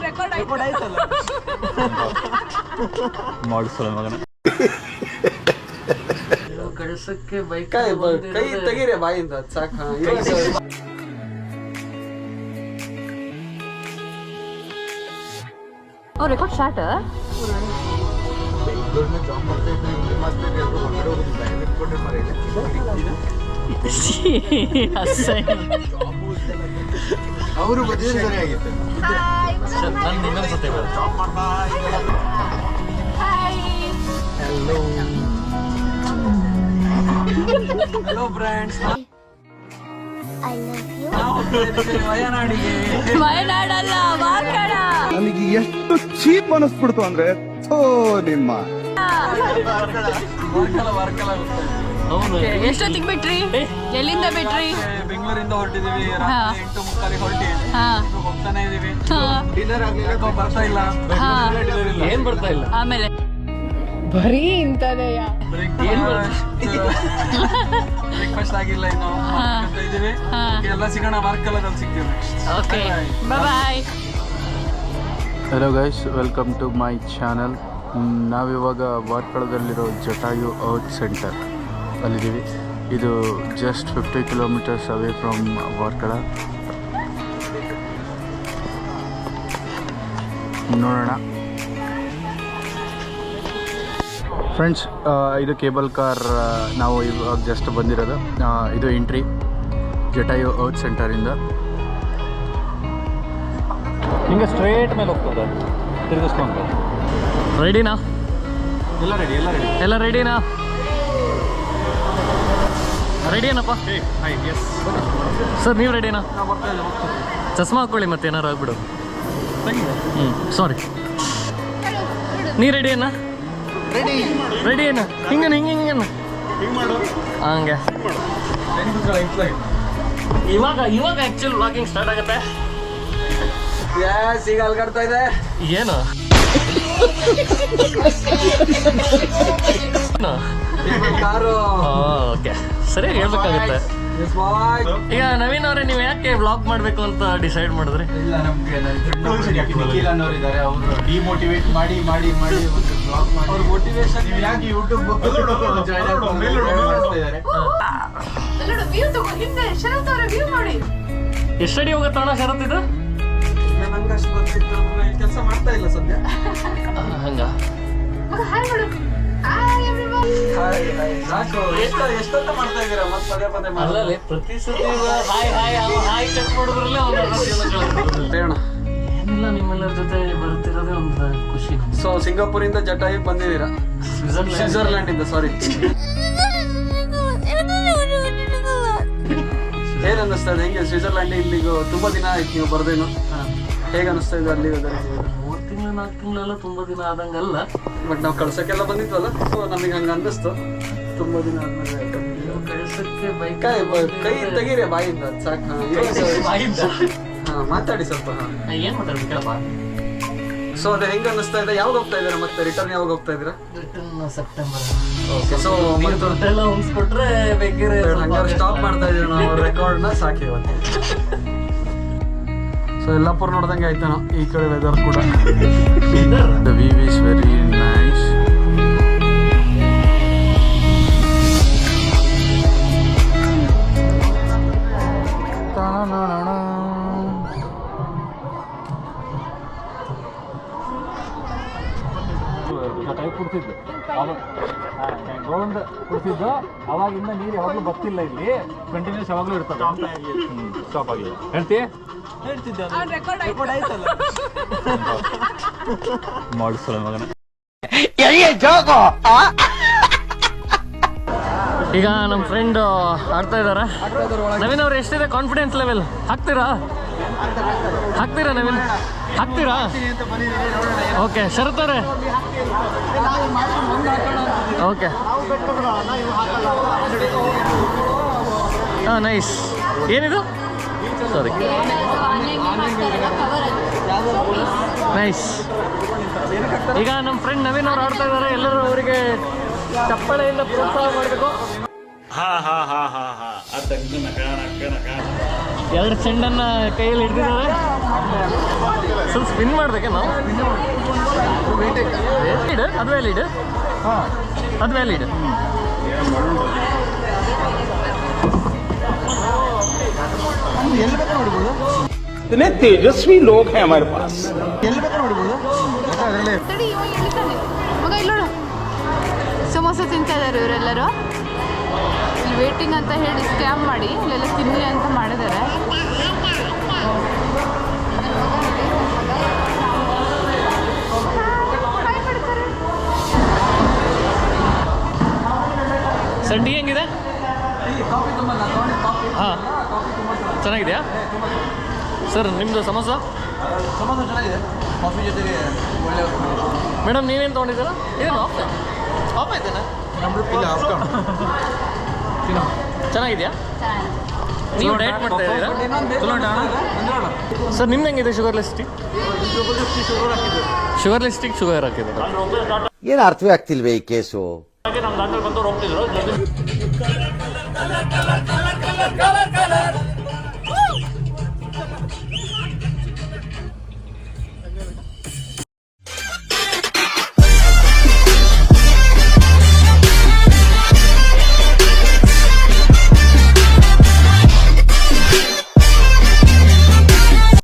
Record ಆಯ್ತಲ್ಲ ಮಾಡಿಸಲ್ಲ ಮಗನ ಕಳಿಸಕ್ಕೆ bike ಕೈ ತೆಗೀರಿ ಬಾಯಿಂದ ಸಾಕ ರೆಕಾರ್ಡ್ ಸ್ಟಾರ್ಟ್ ಅವರು ಬದಿಯಲ್ಲಿ ಸರಿಯಾಗಿತ್ತು ನಾನು ಇನ್ನೊಂದ್ಸತಿ ಹಲೋ ಫ್ರೆಂಡ್ಸ್ ವಯನಾಡಲ್ಲ ವಾರ್ಕಡ ನನಗೆ ಎಷ್ಟು ಚೀಪ್ ಅನಿಸ್ಬಿಡ್ತು ಅಂದ್ರೆ ನಿಮ್ಮ ಎಷ್ಟೊತ್ತಿಗೆ ಬಿಟ್ರಿ ಎಲ್ಲಿಂದ ಬಿಟ್ರಿ ಬೆಂಗಳೂರಿಂದ ಹೊರಟಿದೀವಿ ರಾತ್ರಿ 8:30 ಹೊರಟಿದೀವಿ ಹೋಗ್ತಾನೆ ಇದೀವಿ ಡಿನ್ನರ್ ಆಗ್ಲಿಲ್ಲ ಬರ್ತಾ ಇಲ್ಲ ಏನ್ ಬರ್ತಾ ಇಲ್ಲ ಆಮೇಲೆ ಬರೀ ಇಂತದೆಯಾ ಬ್ರೇಕ್ಫಾಸ್ಟ್ ಆಗಿಲ್ಲ ಇನ್ನು ಇದೀವಿ ಎಲ್ಲ ಸಿಗೋಣ ವಾರ್ಕಲದಲ್ಲಿ ಸಿಗ್ತೀವಿ okay bye hello guys welcome to my channel. ನಾವಿವಾಗ ವಾರ್ಕಳದಲ್ಲಿರೋ ಜಟಾಯು ಔಟ್ ಸೆಂಟರ್ ಅಲ್ಲಿದ್ದೀವಿ. ಇದು just 50 kilometres away from Varkala. ನೋಡೋಣ ಫ್ರೆಂಡ್ಸ್, ಇದು ಕೇಬಲ್ ಕಾರ್ ನಾವು ಇವಾಗ ಜಸ್ಟ್ ಬಂದಿರೋದು. ಇದು ಎಂಟ್ರಿ ಜಟಾಯು ಔಟ್ ಸೆಂಟರಿಂದ. ಹಿಂಗೆ ಸ್ಟ್ರೇಟ್ ಮೇಲೆ ಹೋಗ್ತದೆ ತಿರುಗಿಸ್ಕೊಂಡು. ರೆಡಿನಾ? ಎಲ್ಲ ರೆಡಿ ಎಲ್ಲ ರೆಡಿನಾ? ರೆಡಿ ಏನಪ್ಪ? ಸರ್ ನೀವು ರೆಡಿನಾ? ಚಸ್ಮಾ ಹಾಕ್ಕೊಳ್ಳಿ ಮತ್ತೆ ಏನಾರು ಆಗ್ಬಿಡು. ಸಾರಿ, ನೀ ರೆಡಿ ಏನ? ರೆಡಿ ಏನ? ಹಿಂಗೇನು ಹಿಂಗೆ ಹಂಗೆ ಇವಾಗ ಆ್ಯಕ್ಚುಲಿ ವ್ಲಾಗಿಂಗ್ ಸ್ಟಾರ್ಟ್ ಆಗುತ್ತೆ. ಈಗ ಅಲ್ಗಾಡ್ತಾ ಇದೆ ಏನು ಕಾರು. ಓಕೆ, ಸರಿಯಾಗಿ ಹೇಳ್ಬೇಕಾಗುತ್ತೆ. ಈಗ ನವೀನ್ ಅವರೇ, ನೀವು ಯಾಕೆ ವ್ಲಾಗ್ ಮಾಡಬೇಕು ಅಂತ ಡಿಸೈಡ್ ಮಾಡಿದ್ರಿ? ಇಲ್ಲ, ನಮ್ಗೆ ನಿಖಿಲ್ ಅನ್ನೋರು ಇದ್ದಾರೆ, ಅವರು ಡಿಮೋಟಿವೇಟ್ ಮಾಡಿ ಮಾಡಿ ಮಾಡಿ ಅವ್ರ ಮೋಟಿವೇಶನ್ ಯಾಕೆ ಯೂಟ್ಯೂಬ್ ಎಷ್ಟಡಿ ಹೋಗುತ್ತಣ್ಣ ಶರತ್ ಇದು? ನಂಗೆ ಅಷ್ಟು ಗೊತ್ತಿತ್ತು, ಕೆಲಸ ಮಾಡ್ತಾ ಇಲ್ಲ ಸದ್ಯ. ಹಂಗ ಸಾಕು. ಎಷ್ಟೊತ್ತ ಮಾಡ್ತಾ ಇದ್ದೀರಾ ಮತ್ತೆ ಪದೇ ಪದೇ ಅಲ್ಲಲ್ಲಿ ಪ್ರತಿ ಸತಿ ಹಾಯ್ ಕಟ್ ಮಾಡೋದ್ರಲ್ಲೇ ಹೇಳೋಣ. ಏನಿಲ್ಲ, ನಿಮ್ಮೆಲ್ಲರ ಜೊತೆ ಬರ್ತಿರೋದೇ ಒಂದು ಖುಷಿ. ಸೊ ಸಿಂಗಾಪುರಿಂದ ಜಟಾಯಿಗೆ ಬಂದಿದ್ದೀರಾ? ಸ್ವಿಟ್ಜರ್ಲ್ಯಾಂಡ್ ಇಂದ, ಸಾರಿ. ಹೇಗೆ ಅನ್ನಿಸ್ತಾ ಇದೆ? ಹೆಂಗೆ ಸ್ವಿಟ್ಜರ್ಲ್ಯಾಂಡ್ ಇಲ್ಲಿಗೂ ತುಂಬಾ ದಿನ ಆಯ್ತು ನೀವು ಬರ್ದೇನು? ಹೇಗೆ ಅನ್ನಿಸ್ತಾ ಇದೆ ಅಲ್ಲಿ? 3 ತಿಂಗಳು 4 ತಿಂಗಳೆಲ್ಲ ತುಂಬಾ ದಿನ ಆದಂಗಲ್ಲ, ಬಟ್ ನಾವು ಕಳ್ಸಕ್ಕೆಲ್ಲ ಬಂದಿದ್ವಲ್ಲ, ಸೊ ನಮಗೆ ಹಂಗ ಅನ್ನಿಸ್ತು. ತುಂಬಾ ದಿನ ಆದ್ಮೇಲೆ ಕಳ್ಸಕ್ಕೆ ಬೈಕ್ ಕೈ ತೆಗೀರಿ ಬಾಯಿಂದ ಸಾಕ. ಮಾತಾಡಿ ಸ್ವಲ್ಪ. ಏನ್ ಮಾತಾಡ್ಬೇಕಪ್ಪ? ಸೊ ಅದೇ ಹೆಂಗ ಅನ್ನಿಸ್ತಾ ಇದೆ? ಯಾವಾಗ ಹೋಗ್ತಾ ಇದ್ದೀರಾ ಮತ್ತೆ? ರಿಟರ್ನ್ ಯಾವಾಗ ಹೋಗ್ತಾ ಇದ್ದೀರಾ? Return September. ಓಕೆ, ಸೊ ದುಡ್ಡೆಲ್ಲ ಉಳಿಸ್ಬಿಟ್ರೆ ಬೇಕಿದ್ರೆ ಹಂಗಾರೆ ಸ್ಟಾಪ್ ಮಾಡ್ತಾ ಇದೀವಿ ನಾವು ರೆಕಾರ್ಡ್ನ. ಸಾಕಿ ಇವತ್ತು. ಸೊ ಯಲ್ಲಾಪುರ ನೋಡ್ದಂಗೆ ಆಯ್ತಾನ ಈ ಕಡೆ ವೆದರ್ ಕೂಡ. The view is very nice. Jatayu ಕುಡ್ತಿದ್ದು Govinda ಕುಡ್ತಿದ್ದು. ಅವಾಗಿಂದ ನೀರು ಯಾವಾಗಲೂ ಬರ್ತಿಲ್ಲ ಇಲ್ಲಿ, ಕಂಟಿನ್ಯೂಸ್ ಯಾವಾಗಲೂ ಇರ್ತದೆ. ಸ್ಟಾಪ್ ಆಗಿದೆ. ಹೇಳ್ತಿದ್ದೆ ರೆಕಾರ್ಡ್ ಆಯ್ತಲ್ಲ ಮಾಡಿಸಲ್ಲ ಮಗನ. ಈಗ ನಮ್ಮ ಫ್ರೆಂಡ್ ಆಡ್ತಾ ಇದ್ದಾರೆ. ನವೀನ್ ಅವ್ರು ಎಷ್ಟಿದೆ ಕಾನ್ಫಿಡೆನ್ಸ್ ಲೆವೆಲ್? ಹಾಕ್ತೀರಾ ನವೀನ್? ಹಾಕ್ತೀರಾ? ಓಕೆ, ಶರತ್ ಅವರೇ? ಓಕೆ, ಹಾಂ, ನೈಸ್. ಏನಿದು? ಸಾರಿ, ನೈಸ್. ಈಗ ನಮ್ಮ ಫ್ರೆಂಡ್ ನವೀನ್ ಅವ್ರು ಆಡ್ತಾ ಇದ್ದಾರೆ. ಎಲ್ಲರೂ ಅವರಿಗೆ ಚಪ್ಪಳೆಯಿಂದ ಪ್ರೋತ್ಸಾಹ ಮಾಡಬೇಕು. 2 ಚೆಂಡನ್ನು ಕೈಯಲ್ಲಿ ಹಿಡ್ದಿದ್ದಾರೆ. ಸ್ವಲ್ಪ ಸ್ಪಿನ್ ಮಾಡ್ಬೇಕೆ ನಾವು? ಲೀಡ್ ಅದು ವ್ಯಾಲಿಡ್, ಅದು ವ್ಯಾಲಿಡ್. ಎಲ್ಲಿ ಬೇಕಾದ್ರೆ ನೋಡ್ಬೋದು, इतने तेजस्वी लोग हैं हमारे पास. ಎಲ್ಲಿ ಬೇಕಾದ್ರೆ ನೋಡ್ಬೋದು. ಅದರಲ್ಲೇ ತಡಿ, ಇವ ಎಳಿತಾನೆ. ಮಗ ಇಲ್ಲೋಡು, ಸಮೋಸ ತಿಂತಾ ಇದ್ದಾರೆ ಇವರೆಲ್ಲರೂ. ಇಲ್ಲಿ ವೇಟಿಂಗ್ ಅಂತ ಹೇಳಿ ಸ್ಕ್ಯಾಮ್ ಮಾಡಿ ಇಲ್ಲೆಲ್ಲ ತಿನ್ನಿ ಅಂತ ಮಾಡಿದ್ದಾರೆ. ಸಂಡಿ ಹೆಂಗಿದೆ? ಹಾಂ, ಚೆನ್ನಾಗಿದೆಯಾ ಸರ್? ನಿಮ್ಮದು ಸಮೋಸ ಚೆನ್ನಾಗಿದೆ, ಕಾಫಿ ಜೊತೆಗೆ ಒಳ್ಳೆ. ಮೇಡಮ್ ನೀವೇನು ತೊಗೊಂಡಿದ್ದೀರಾ? ಇದೇನು ಆಫ್ ಆಫ್ ಆಯ್ತೇನಾ? ಚೆನ್ನಾಗಿದೆಯಾ? ನೀವು ಡಯಟ್ ಮಾಡ್ತಾ ಇದ್ದೀರಾ ಸರ್? ನಿಮ್ದು ಹೆಂಗಿದೆ ಶುಗರ್ಲೆಸ್ ಟೀ? ಶುಗರ್ಲೆಸ್ ಟೀಗೆ ಶುಗರ್ ಹಾಕಿದ್ದಾರೆ. ಏನು ಅರ್ಥವೇ ಆಗ್ತಿಲ್ವೇ ಈ ಕೇಸು? ನಮ್ಮ ದಾಂಡಲ್ಲಿ ಬಂದವ್ರು ಹೋಗ್ತಿದ್ರು.